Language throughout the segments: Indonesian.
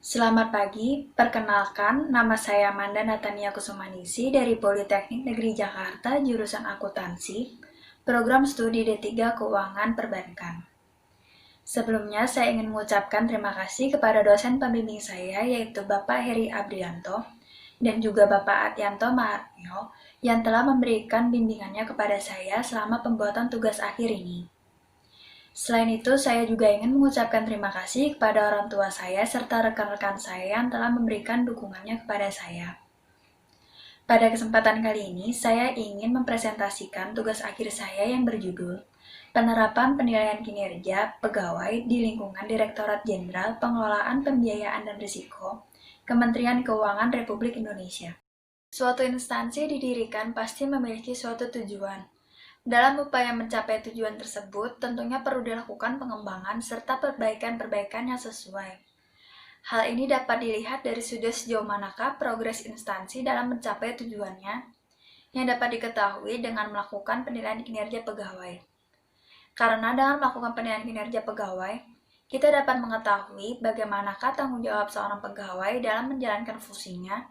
Selamat pagi, perkenalkan nama saya Manda Natania Kusumanisi dari Politeknik Negeri Jakarta, jurusan Akuntansi, program studi D3 Keuangan Perbankan. Sebelumnya, saya ingin mengucapkan terima kasih kepada dosen pembimbing saya, yaitu Bapak Heri Abdianto, dan juga Bapak Adyanto Maharnyo, yang telah memberikan bimbingannya kepada saya selama pembuatan tugas akhir ini. Selain itu, saya juga ingin mengucapkan terima kasih kepada orang tua saya serta rekan-rekan saya yang telah memberikan dukungannya kepada saya. Pada kesempatan kali ini, saya ingin mempresentasikan tugas akhir saya yang berjudul Penerapan Penilaian Kinerja Pegawai di Lingkungan Direktorat Jenderal Pengelolaan Pembiayaan dan Risiko, Kementerian Keuangan Republik Indonesia. Suatu instansi didirikan pasti memiliki suatu tujuan. Dalam upaya mencapai tujuan tersebut, tentunya perlu dilakukan pengembangan serta perbaikan-perbaikan yang sesuai. Hal ini dapat dilihat dari sudah sejauh manakah progres instansi dalam mencapai tujuannya, yang dapat diketahui dengan melakukan penilaian kinerja pegawai. Karena dengan melakukan penilaian kinerja pegawai, kita dapat mengetahui bagaimanakah tanggung jawab seorang pegawai dalam menjalankan fungsinya,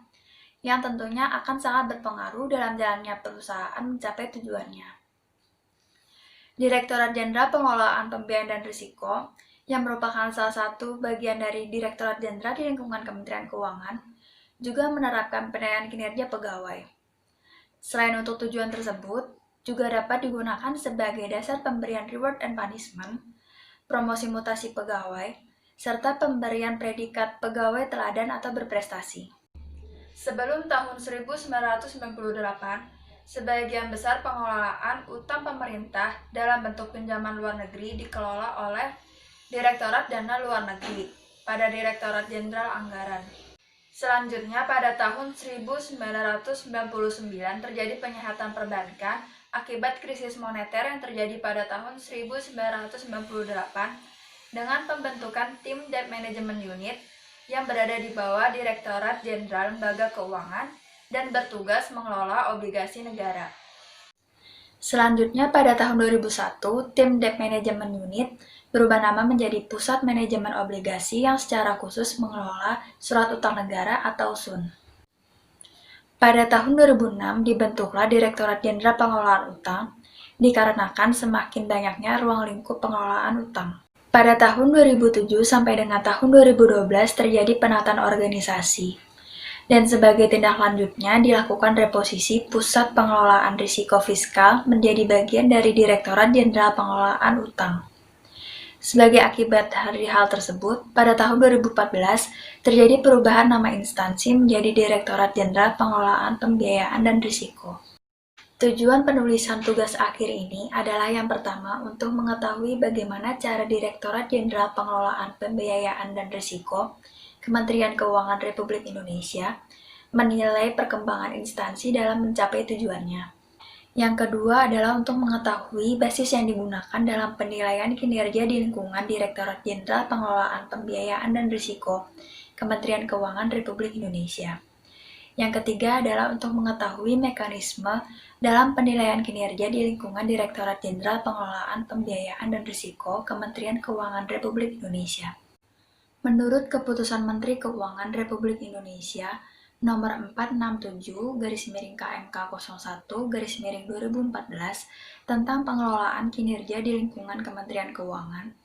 yang tentunya akan sangat berpengaruh dalam jalannya perusahaan mencapai tujuannya. Direktorat Jenderal Pengelolaan Pembiayaan dan Risiko, yang merupakan salah satu bagian dari Direktorat Jenderal di lingkungan Kementerian Keuangan, juga menerapkan penilaian kinerja pegawai. Selain untuk tujuan tersebut, juga dapat digunakan sebagai dasar pemberian reward and punishment, promosi mutasi pegawai, serta pemberian predikat pegawai teladan atau berprestasi. Sebelum tahun 1998, sebagian besar pengelolaan utang pemerintah dalam bentuk pinjaman luar negeri dikelola oleh Direktorat Dana Luar Negeri pada Direktorat Jenderal Anggaran. Selanjutnya, pada tahun 1999 terjadi penyehatan perbankan akibat krisis moneter yang terjadi pada tahun 1998 dengan pembentukan tim Debt Management Unit yang berada di bawah Direktorat Jenderal Lembaga Keuangan dan bertugas mengelola obligasi negara. Selanjutnya, pada tahun 2001, tim Debt Management Unit berubah nama menjadi Pusat Manajemen Obligasi yang secara khusus mengelola surat utang negara atau SUN. Pada tahun 2006 dibentuklah Direktorat Jenderal Pengelolaan Utang dikarenakan semakin banyaknya ruang lingkup pengelolaan utang. Pada tahun 2007 sampai dengan tahun 2012 terjadi penataan organisasi. Dan sebagai tindak lanjutnya dilakukan reposisi Pusat Pengelolaan Risiko Fiskal menjadi bagian dari Direktorat Jenderal Pengelolaan Utang. Sebagai akibat dari hal tersebut, pada tahun 2014 terjadi perubahan nama instansi menjadi Direktorat Jenderal Pengelolaan Pembiayaan dan Risiko. Tujuan penulisan tugas akhir ini adalah yang pertama untuk mengetahui bagaimana cara Direktorat Jenderal Pengelolaan Pembiayaan dan Risiko, Kementerian Keuangan Republik Indonesia, menilai perkembangan instansi dalam mencapai tujuannya. Yang kedua adalah untuk mengetahui basis yang digunakan dalam penilaian kinerja di lingkungan Direktorat Jenderal Pengelolaan Pembiayaan dan Risiko, Kementerian Keuangan Republik Indonesia. Yang ketiga adalah untuk mengetahui mekanisme dalam penilaian kinerja di lingkungan Direktorat Jenderal Pengelolaan Pembiayaan dan Risiko, Kementerian Keuangan Republik Indonesia. Menurut Keputusan Menteri Keuangan Republik Indonesia Nomor 467/KMK01/2014 tentang pengelolaan kinerja di lingkungan Kementerian Keuangan,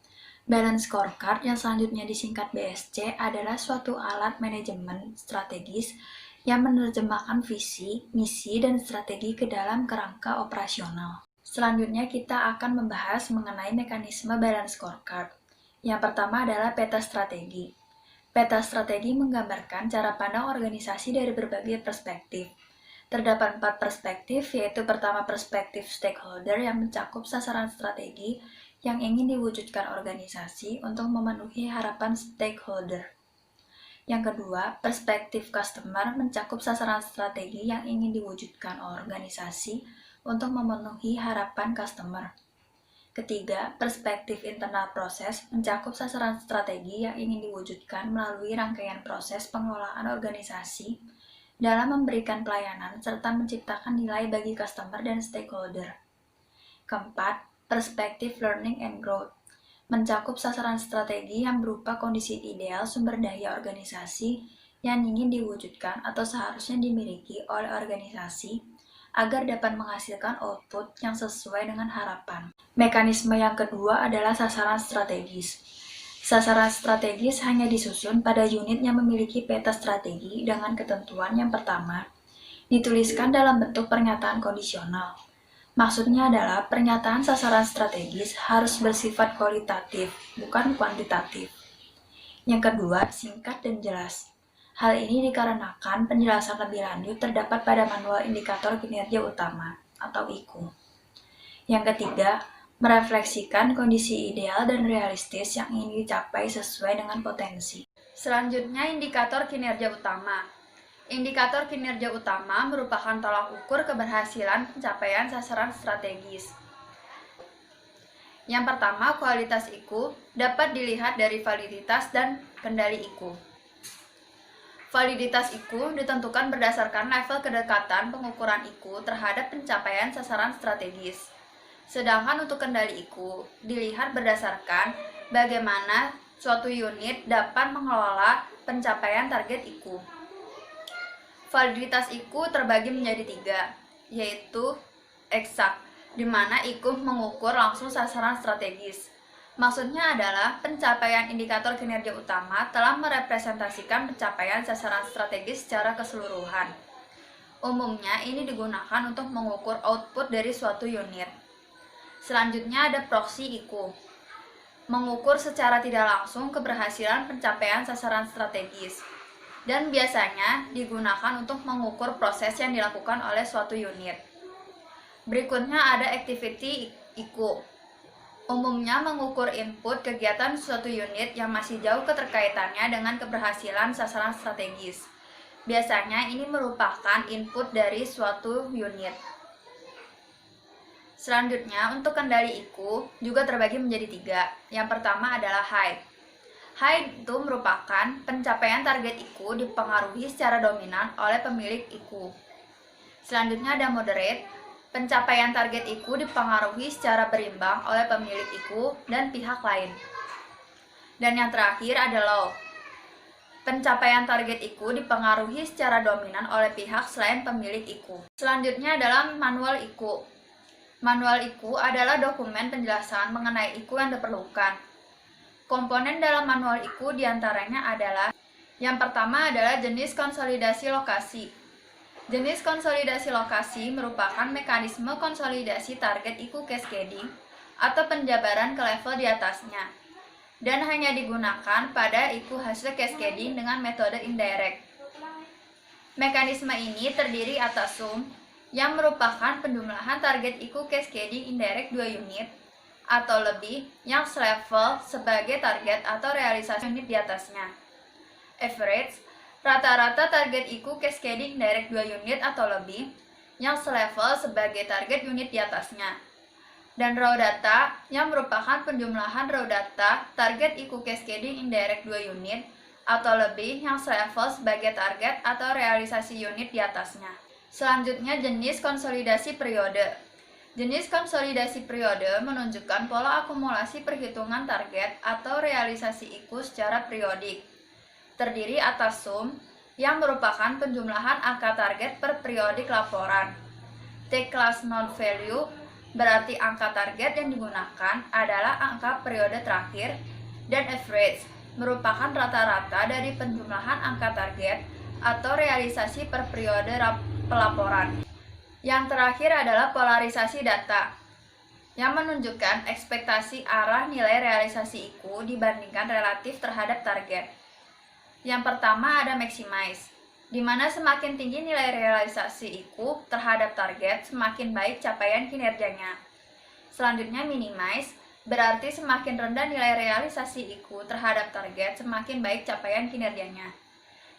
Balance Scorecard yang selanjutnya disingkat BSC adalah suatu alat manajemen strategis yang menerjemahkan visi, misi, dan strategi ke dalam kerangka operasional. Selanjutnya kita akan membahas mengenai mekanisme Balance Scorecard. Yang pertama adalah peta strategi. Peta strategi menggambarkan cara pandang organisasi dari berbagai perspektif. Terdapat 4 perspektif, yaitu pertama perspektif stakeholder yang mencakup sasaran strategi yang ingin diwujudkan organisasi untuk memenuhi harapan stakeholder. Yang kedua, perspektif customer mencakup sasaran strategi yang ingin diwujudkan organisasi untuk memenuhi harapan customer. Ketiga, perspektif internal proses mencakup sasaran strategi yang ingin diwujudkan melalui rangkaian proses pengelolaan organisasi dalam memberikan pelayanan serta menciptakan nilai bagi customer dan stakeholder. Keempat, perspektif learning and growth mencakup sasaran strategi yang berupa kondisi ideal sumber daya organisasi yang ingin diwujudkan atau seharusnya dimiliki oleh organisasi agar dapat menghasilkan output yang sesuai dengan harapan. Mekanisme yang kedua adalah sasaran strategis. Sasaran strategis hanya disusun pada unit yang memiliki peta strategi dengan ketentuan yang pertama, dituliskan dalam bentuk pernyataan kondisional. Maksudnya adalah pernyataan sasaran strategis harus bersifat kualitatif, bukan kuantitatif. Yang kedua, singkat dan jelas. Hal ini dikarenakan penjelasan lebih lanjut terdapat pada Manual Indikator Kinerja Utama atau IKU. Yang ketiga, merefleksikan kondisi ideal dan realistis yang ingin dicapai sesuai dengan potensi. Selanjutnya, indikator kinerja utama. Indikator kinerja utama merupakan tolak ukur keberhasilan pencapaian sasaran strategis. Yang pertama, kualitas IKU dapat dilihat dari validitas dan kendali IKU. Validitas IKU ditentukan berdasarkan level kedekatan pengukuran IKU terhadap pencapaian sasaran strategis. Sedangkan untuk kendali IKU dilihat berdasarkan bagaimana suatu unit dapat mengelola pencapaian target IKU. Validitas IKU terbagi menjadi 3, yaitu eksak, di mana IKU mengukur langsung sasaran strategis. Maksudnya adalah pencapaian indikator kinerja utama telah merepresentasikan pencapaian sasaran strategis secara keseluruhan. Umumnya ini digunakan untuk mengukur output dari suatu unit. Selanjutnya ada proksi IKU, mengukur secara tidak langsung keberhasilan pencapaian sasaran strategis, dan biasanya digunakan untuk mengukur proses yang dilakukan oleh suatu unit. Berikutnya ada activity IKU, umumnya mengukur input kegiatan suatu unit yang masih jauh keterkaitannya dengan keberhasilan sasaran strategis. Biasanya ini merupakan input dari suatu unit. Selanjutnya, untuk kendali IKU juga terbagi menjadi 3. Yang pertama adalah high. High itu merupakan pencapaian target IKU dipengaruhi secara dominan oleh pemilik IKU. Selanjutnya ada moderate, pencapaian target IKU dipengaruhi secara berimbang oleh pemilik IKU dan pihak lain. Dan yang terakhir ada low, pencapaian target IKU dipengaruhi secara dominan oleh pihak selain pemilik IKU. Selanjutnya adalah manual IKU. Manual IKU adalah dokumen penjelasan mengenai IKU yang diperlukan. Komponen dalam manual IKU diantaranya adalah yang pertama adalah jenis konsolidasi lokasi. Jenis konsolidasi lokasi merupakan mekanisme konsolidasi target IKU cascading atau penjabaran ke level di atasnya, dan hanya digunakan pada IKU hasil cascading dengan metode indirect. Mekanisme ini terdiri atas sum, yang merupakan penjumlahan target IKU cascading indirect 2 unit atau lebih yang selevel sebagai target atau realisasi unit di atasnya. Average, rata-rata target IKU cascading direct 2 unit atau lebih yang selevel sebagai target unit di atasnya. Dan raw data, yang merupakan penjumlahan raw data target IKU cascading indirect 2 unit atau lebih yang selevel sebagai target atau realisasi unit di atasnya. Selanjutnya, jenis konsolidasi periode. Jenis konsolidasi periode menunjukkan pola akumulasi perhitungan target atau realisasi IKU secara periodik. Terdiri atas sum, yang merupakan penjumlahan angka target per periodik laporan. T-class non-value berarti angka target yang digunakan adalah angka periode terakhir, dan average merupakan rata-rata dari penjumlahan angka target atau realisasi per periode pelaporan. Yang terakhir adalah polarisasi data, yang menunjukkan ekspektasi arah nilai realisasi IKU dibandingkan relatif terhadap target. Yang pertama ada maximize, di mana semakin tinggi nilai realisasi IKU terhadap target, semakin baik capaian kinerjanya. Selanjutnya minimize, berarti semakin rendah nilai realisasi IKU terhadap target, semakin baik capaian kinerjanya.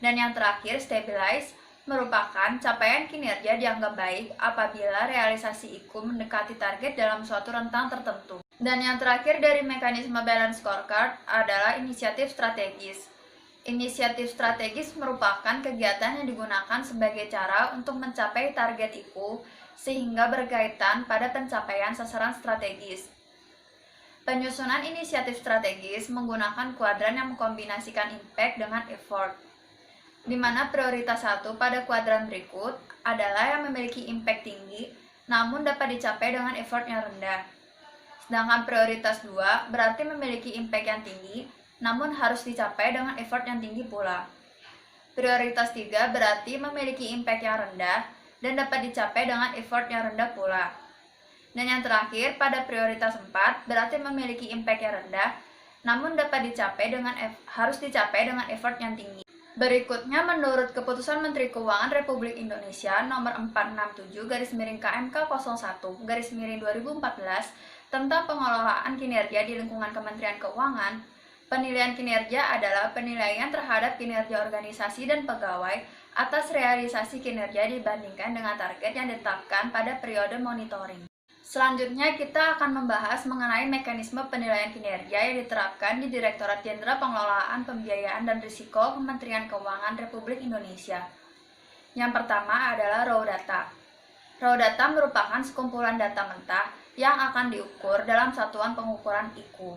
Dan yang terakhir stabilize, merupakan capaian kinerja dianggap baik apabila realisasi IKU mendekati target dalam suatu rentang tertentu. Dan yang terakhir dari mekanisme balance scorecard adalah inisiatif strategis. Inisiatif strategis merupakan kegiatan yang digunakan sebagai cara untuk mencapai target IKU sehingga berkaitan pada pencapaian sasaran strategis. Penyusunan inisiatif strategis menggunakan kuadran yang mengkombinasikan impact dengan effort, di mana prioritas 1 pada kuadran berikut adalah yang memiliki impact tinggi namun dapat dicapai dengan effort yang rendah. Sedangkan prioritas 2 berarti memiliki impact yang tinggi namun harus dicapai dengan effort yang tinggi pula. Prioritas 3 berarti memiliki impact yang rendah dan dapat dicapai dengan effort yang rendah pula. Dan yang terakhir, pada prioritas 4 berarti memiliki impact yang rendah namun dapat harus dicapai dengan effort yang tinggi. Berikutnya, menurut Keputusan Menteri Keuangan Republik Indonesia Nomor 467/KMK01/2014 tentang pengelolaan kinerja di lingkungan Kementerian Keuangan, penilaian kinerja adalah penilaian terhadap kinerja organisasi dan pegawai atas realisasi kinerja dibandingkan dengan target yang ditetapkan pada periode monitoring. Selanjutnya, kita akan membahas mengenai mekanisme penilaian kinerja yang diterapkan di Direktorat Jenderal Pengelolaan Pembiayaan dan Risiko Kementerian Keuangan Republik Indonesia. Yang pertama adalah raw data. Raw data merupakan sekumpulan data mentah yang akan diukur dalam satuan pengukuran IKU.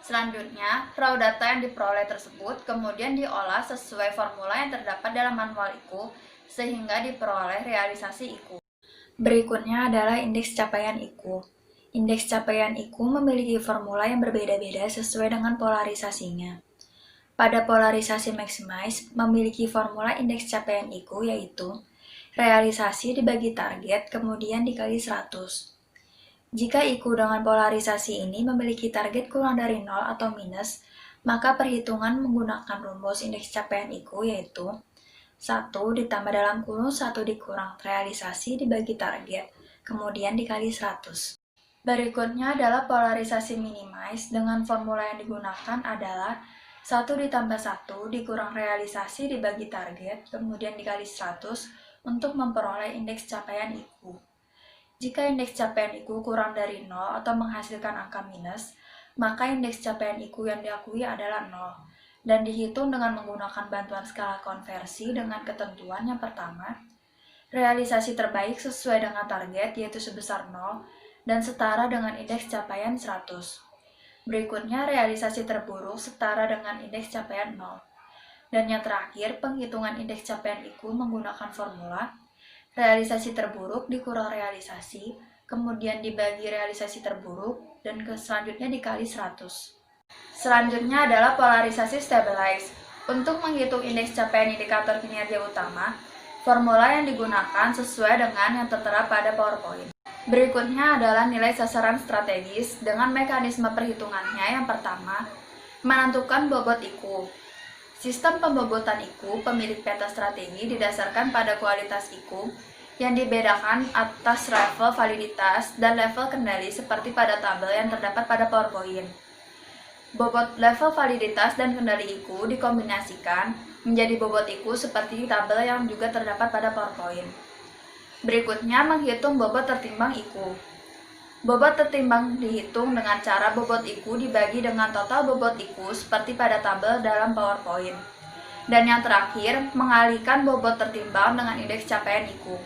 Selanjutnya, raw data yang diperoleh tersebut kemudian diolah sesuai formula yang terdapat dalam manual IKU sehingga diperoleh realisasi IKU. Berikutnya adalah indeks capaian IKU. Indeks capaian IKU memiliki formula yang berbeda-beda sesuai dengan polarisasinya. Pada polarisasi maximize memiliki formula indeks capaian IKU yaitu realisasi dibagi target kemudian dikali 100. Jika IKU dengan polarisasi ini memiliki target kurang dari 0 atau minus, maka perhitungan menggunakan rumus indeks capaian IKU yaitu 1 ditambah dalam kurung 1 dikurang realisasi dibagi target, kemudian dikali 100. Berikutnya adalah polarisasi minimize dengan formula yang digunakan adalah 1 ditambah 1 dikurang realisasi dibagi target, kemudian dikali 100 untuk memperoleh indeks capaian IKU. Jika indeks capaian IKU kurang dari 0 atau menghasilkan angka minus, maka indeks capaian IKU yang diakui adalah 0. Dan dihitung dengan menggunakan bantuan skala konversi dengan ketentuan yang pertama, realisasi terbaik sesuai dengan target yaitu sebesar 0 dan setara dengan indeks capaian 100. Berikutnya, realisasi terburuk setara dengan indeks capaian 0. Dan yang terakhir, penghitungan indeks capaian IKU menggunakan formula realisasi terburuk dikurang realisasi, kemudian dibagi realisasi terburuk, dan selanjutnya dikali 100. Selanjutnya adalah polarisasi stabilize. Untuk menghitung indeks capaian indikator kinerja utama, formula yang digunakan sesuai dengan yang tertera pada PowerPoint. Berikutnya adalah nilai sasaran strategis dengan mekanisme perhitungannya. Yang pertama, menentukan bobot IKU. Sistem pembobotan IKU pemilik peta strategi didasarkan pada kualitas IKU yang dibedakan atas level validitas dan level kendali seperti pada tabel yang terdapat pada PowerPoint. Bobot level validitas dan kendali IKU dikombinasikan menjadi bobot IKU seperti tabel yang juga terdapat pada PowerPoint. Berikutnya, menghitung bobot tertimbang IKU. Bobot tertimbang dihitung dengan cara bobot IKU dibagi dengan total bobot IKU seperti pada tabel dalam PowerPoint. Dan yang terakhir, mengalihkan bobot tertimbang dengan indeks capaian IKU.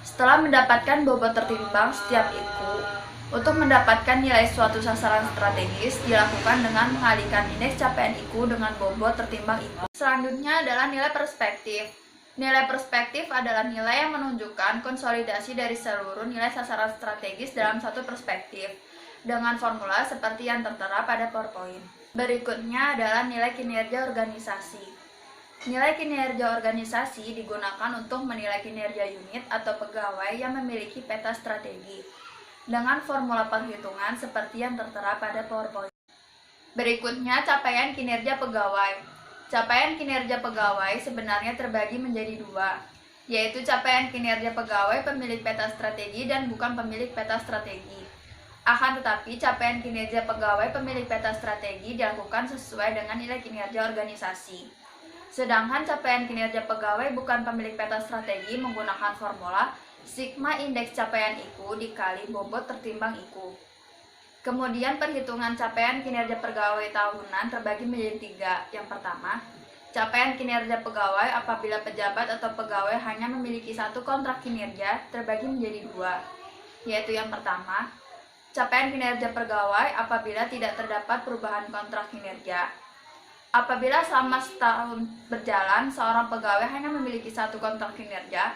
Setelah mendapatkan bobot tertimbang setiap IKU, untuk mendapatkan nilai suatu sasaran strategis dilakukan dengan mengalihkan indeks capaian IKU dengan bobot tertimbang IKU. Selanjutnya adalah nilai perspektif. Nilai perspektif adalah nilai yang menunjukkan konsolidasi dari seluruh nilai sasaran strategis dalam satu perspektif, dengan formula seperti yang tertera pada PowerPoint. Berikutnya adalah nilai kinerja organisasi. Nilai kinerja organisasi digunakan untuk menilai kinerja unit atau pegawai yang memiliki peta strategi, dengan formula penghitungan seperti yang tertera pada PowerPoint. Berikutnya, capaian kinerja pegawai. Capaian kinerja pegawai sebenarnya terbagi menjadi dua, yaitu capaian kinerja pegawai pemilik peta strategi dan bukan pemilik peta strategi. Akan tetapi, capaian kinerja pegawai pemilik peta strategi dilakukan sesuai dengan nilai kinerja organisasi. Sedangkan capaian kinerja pegawai bukan pemilik peta strategi menggunakan formula sigma indeks capaian IKU dikali bobot tertimbang IKU. Kemudian perhitungan capaian kinerja pegawai tahunan terbagi menjadi tiga. Yang pertama, capaian kinerja pegawai apabila pejabat atau pegawai hanya memiliki satu kontrak kinerja terbagi menjadi dua, yaitu yang pertama, Capaian kinerja pegawai apabila tidak terdapat perubahan kontrak kinerja. Apabila selama setahun berjalan, seorang pegawai hanya memiliki satu kontrak kinerja,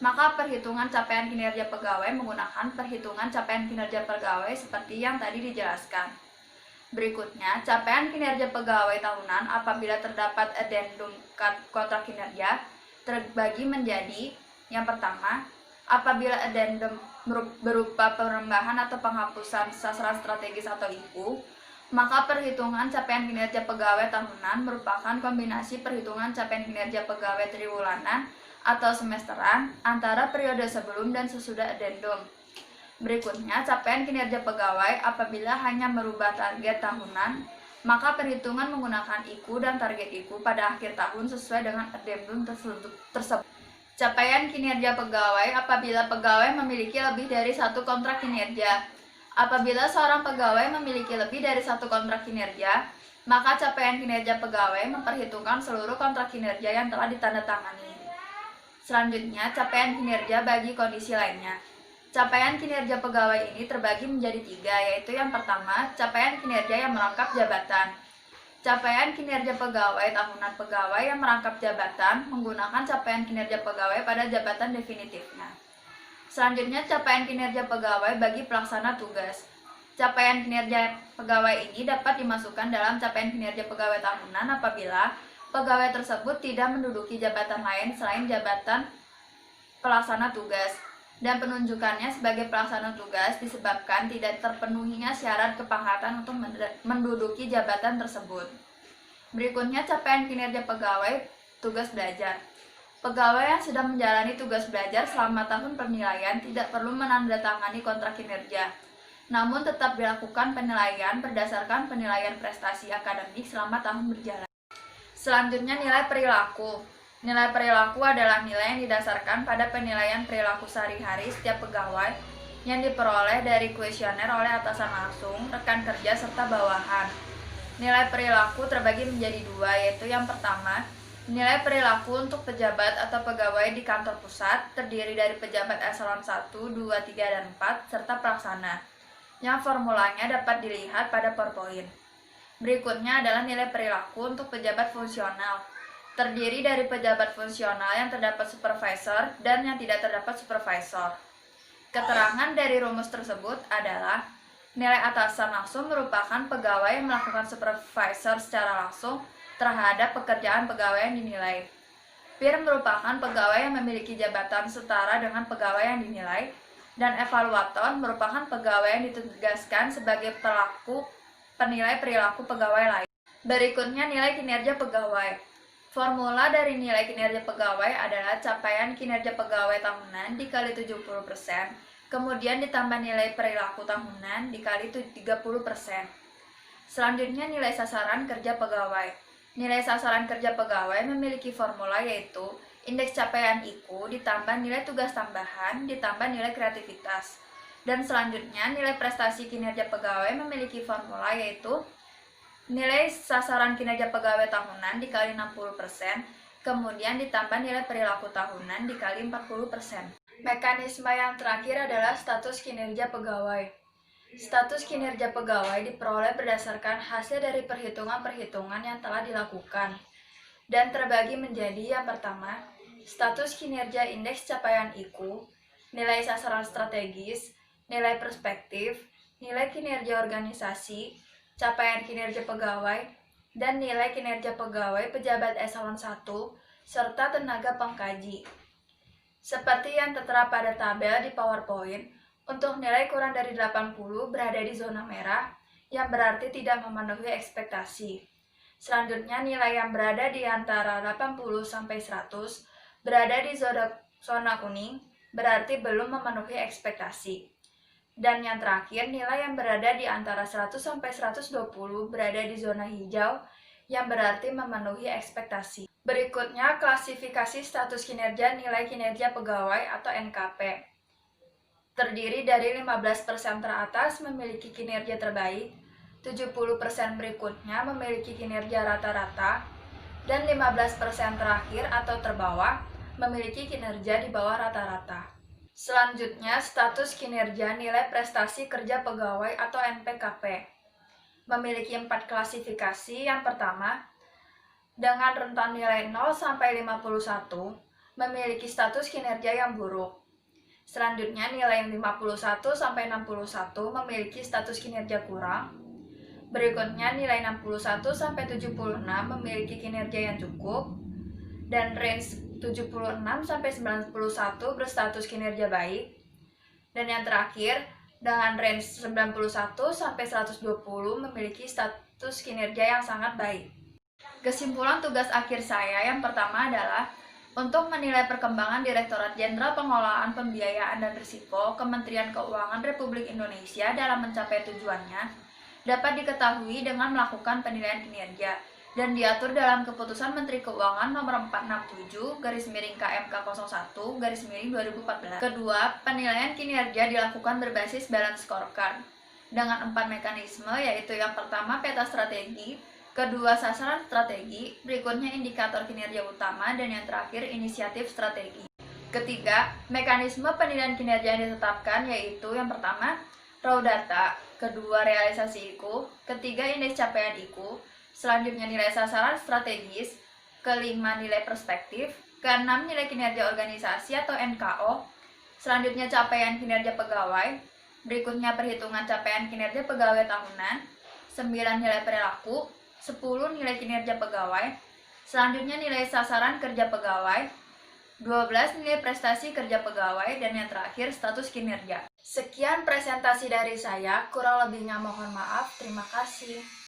maka perhitungan capaian kinerja pegawai menggunakan perhitungan capaian kinerja pegawai seperti yang tadi dijelaskan. Berikutnya, capaian kinerja pegawai tahunan apabila terdapat addendum kontrak kinerja terbagi menjadi yang pertama, apabila addendum berupa penambahan atau penghapusan sasaran strategis atau IKU, maka perhitungan capaian kinerja pegawai tahunan merupakan kombinasi perhitungan capaian kinerja pegawai triwulan atau semesteran antara periode sebelum dan sesudah addendum. Berikutnya, capaian kinerja pegawai apabila hanya merubah target tahunan, maka perhitungan menggunakan IKU dan target IKU pada akhir tahun sesuai dengan addendum tersebut. Capaian kinerja pegawai apabila pegawai memiliki lebih dari satu kontrak kinerja. Apabila seorang pegawai memiliki lebih dari satu kontrak kinerja, maka capaian kinerja pegawai memperhitungkan seluruh kontrak kinerja yang telah ditandatangani. Selanjutnya, capaian kinerja bagi kondisi lainnya. Capaian kinerja pegawai ini terbagi menjadi 3, yaitu yang pertama, capaian kinerja yang merangkap jabatan. Capaian kinerja pegawai tahunan pegawai yang merangkap jabatan menggunakan capaian kinerja pegawai pada jabatan definitifnya. Selanjutnya, capaian kinerja pegawai bagi pelaksana tugas. Capaian kinerja pegawai ini dapat dimasukkan dalam capaian kinerja pegawai tahunan apabila pegawai tersebut tidak menduduki jabatan lain selain jabatan pelaksana tugas, dan penunjukannya sebagai pelaksana tugas disebabkan tidak terpenuhinya syarat kepangkatan untuk menduduki jabatan tersebut. Berikutnya, capaian kinerja pegawai tugas belajar. Pegawai yang sedang menjalani tugas belajar selama tahun penilaian tidak perlu menandatangani kontrak kinerja, namun tetap dilakukan penilaian berdasarkan penilaian prestasi akademik selama tahun berjalan. Selanjutnya, nilai perilaku. Nilai perilaku adalah nilai yang didasarkan pada penilaian perilaku sehari-hari setiap pegawai yang diperoleh dari kuesioner oleh atasan langsung, rekan kerja, serta bawahan. Nilai perilaku terbagi menjadi 2, yaitu yang pertama, nilai perilaku untuk pejabat atau pegawai di kantor pusat terdiri dari pejabat eselon 1, 2, 3, dan 4, serta pelaksana, yang formulanya dapat dilihat pada PowerPoint. Berikutnya adalah nilai perilaku untuk pejabat fungsional, terdiri dari pejabat fungsional yang terdapat supervisor dan yang tidak terdapat supervisor. Keterangan dari rumus tersebut adalah nilai atasan langsung merupakan pegawai yang melakukan supervisor secara langsung terhadap pekerjaan pegawai yang dinilai. Peer merupakan pegawai yang memiliki jabatan setara dengan pegawai yang dinilai, dan evaluator merupakan pegawai yang ditugaskan sebagai penilai perilaku pegawai lain. Berikutnya, nilai kinerja pegawai. Formula dari nilai kinerja pegawai adalah capaian kinerja pegawai tahunan dikali 70%, kemudian ditambah nilai perilaku tahunan dikali 30%. Selanjutnya, nilai sasaran kerja pegawai. Nilai sasaran kerja pegawai memiliki formula yaitu indeks capaian IKU ditambah nilai tugas tambahan ditambah nilai kreativitas. Dan selanjutnya, nilai prestasi kinerja pegawai memiliki formula yaitu nilai sasaran kinerja pegawai tahunan dikali 60%, kemudian ditambah nilai perilaku tahunan dikali 40%. Mekanisme yang terakhir adalah status kinerja pegawai. Status kinerja pegawai diperoleh berdasarkan hasil dari perhitungan-perhitungan yang telah dilakukan dan terbagi menjadi yang pertama, status kinerja indeks capaian IKU, nilai sasaran strategis, nilai perspektif, nilai kinerja organisasi, capaian kinerja pegawai, dan nilai kinerja pegawai pejabat eselon 1, serta tenaga pengkaji. Seperti yang tertera pada tabel di PowerPoint, untuk nilai kurang dari 80 berada di zona merah, yang berarti tidak memenuhi ekspektasi. Selanjutnya, nilai yang berada di antara 80 sampai 100 berada di zona kuning, berarti belum memenuhi ekspektasi. Dan yang terakhir, nilai yang berada di antara 100 sampai 120 berada di zona hijau, yang berarti memenuhi ekspektasi. Berikutnya, klasifikasi status kinerja nilai kinerja pegawai atau NKP. Terdiri dari 15% teratas memiliki kinerja terbaik, 70% berikutnya memiliki kinerja rata-rata, dan 15% terakhir atau terbawah memiliki kinerja di bawah rata-rata. Selanjutnya, status kinerja nilai prestasi kerja pegawai atau NPKP. Memiliki 4 klasifikasi. Yang pertama, dengan rentan nilai 0 sampai 51, memiliki status kinerja yang buruk. Selanjutnya, nilai 51 sampai 61 memiliki status kinerja kurang. Berikutnya, nilai 61 sampai 76 memiliki kinerja yang cukup. Dan range 76 sampai 91 berstatus kinerja baik. Dan yang terakhir, dengan range 91 sampai 120 memiliki status kinerja yang sangat baik. Kesimpulan tugas akhir saya yang pertama adalah untuk menilai perkembangan Direktorat Jenderal Pengelolaan Pembiayaan dan Risiko Kementerian Keuangan Republik Indonesia dalam mencapai tujuannya dapat diketahui dengan melakukan penilaian kinerja dan diatur dalam Keputusan Menteri Keuangan Nomor 467/KMK01/2014. Kedua, penilaian kinerja dilakukan berbasis balance scorecard dengan 4 mekanisme, yaitu yang pertama peta strategi, kedua sasaran strategi, berikutnya indikator kinerja utama, dan yang terakhir inisiatif strategi. Ketiga, mekanisme penilaian kinerja yang ditetapkan yaitu yang pertama raw data, kedua realisasi IKU, ketiga indeks capaian IKU, selanjutnya nilai sasaran strategis, kelima nilai perspektif, keenam nilai kinerja organisasi atau NKO, selanjutnya capaian kinerja pegawai, berikutnya perhitungan capaian kinerja pegawai tahunan, 9 nilai perilaku, 10 nilai kinerja pegawai, selanjutnya nilai sasaran kerja pegawai, 12 nilai prestasi kerja pegawai, dan yang terakhir status kinerja. Sekian presentasi dari saya, kurang lebihnya mohon maaf, terima kasih.